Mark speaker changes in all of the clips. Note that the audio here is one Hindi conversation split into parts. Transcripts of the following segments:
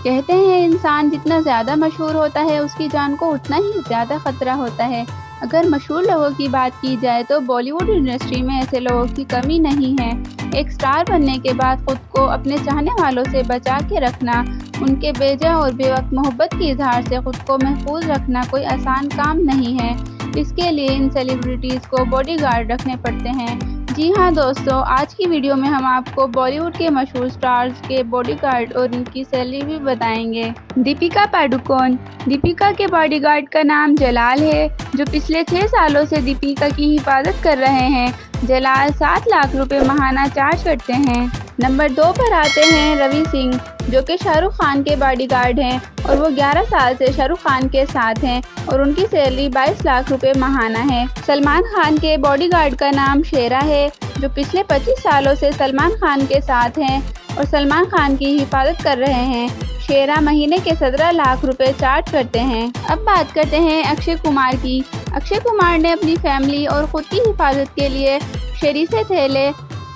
Speaker 1: कहते हैं इंसान जितना ज़्यादा मशहूर होता है उसकी जान को उतना ही ज़्यादा खतरा होता है। अगर मशहूर लोगों की बात की जाए तो बॉलीवुड इंडस्ट्री में ऐसे लोगों की कमी नहीं है। एक स्टार बनने के बाद खुद को अपने चाहने वालों से बचा के रखना, उनके बेजा और बेवक्त मोहब्बत के इज़हार से खुद को महफूज रखना कोई आसान काम नहीं है। इसके लिए इन सेलिब्रिटीज़ को बॉडीगार्ड रखने पड़ते हैं। जी हाँ दोस्तों, आज की वीडियो में हम आपको बॉलीवुड के मशहूर स्टार्स के बॉडीगार्ड और उनकी सैलरी भी बताएंगे। दीपिका पादुकोण। दीपिका के बॉडीगार्ड का नाम जलाल है, जो पिछले 6 सालों से दीपिका की हिफाजत कर रहे हैं। जलाल 7 लाख रुपए माहाना चार्ज करते हैं। नंबर 2 पर आते हैं रवि सिंह, जो कि शाहरुख खान के बॉडीगार्ड हैं और वो 11 साल से शाहरुख खान के साथ हैं और उनकी सैलरी 22 लाख रुपए माहाना है। सलमान खान के बॉडीगार्ड का नाम शेरा है, जो पिछले 25 सालों से सलमान खान के साथ हैं और सलमान खान की हिफाजत कर रहे हैं। शेरा महीने के 17 लाख रुपए चार्ज करते हैं। अब बात करते हैं अक्षय कुमार की। अक्षय कुमार ने अपनी फैमिली और खुद की हिफाजत के लिए शेरिसे थेले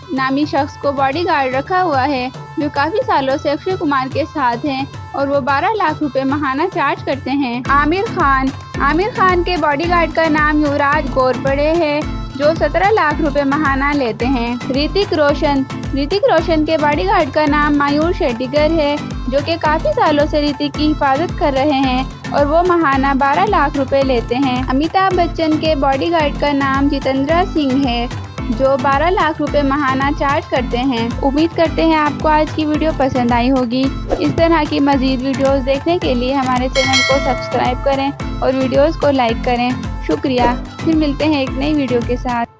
Speaker 1: नामी शख्स को बॉडीगार्ड रखा हुआ है, जो काफ़ी सालों से अक्षय कुमार के साथ हैं और वो 12 लाख रुपए माहाना चार्ज करते हैं। आमिर खान। आमिर खान के बॉडीगार्ड का नाम युवराज घोरपड़े है, जो 17 लाख रुपए माहाना लेते हैं। ऋतिक रोशन। ऋतिक रोशन के बॉडीगार्ड का नाम मयूर शेट्टीगर है, जो कि काफ़ी सालों से ऋतिक की हिफाजत कर रहे हैं और वो माहाना 12 लाख रुपए लेते हैं। अमिताभ बच्चन के बॉडीगार्ड का नाम जितेंद्र सिंह है, जो 12 लाख रुपए माहाना चार्ज करते हैं। उम्मीद करते हैं आपको आज की वीडियो पसंद आई होगी। इस तरह की मज़ीद वीडियोस देखने के लिए हमारे चैनल को सब्सक्राइब करें और वीडियोस को लाइक करें। शुक्रिया। फिर मिलते हैं एक नई वीडियो के साथ।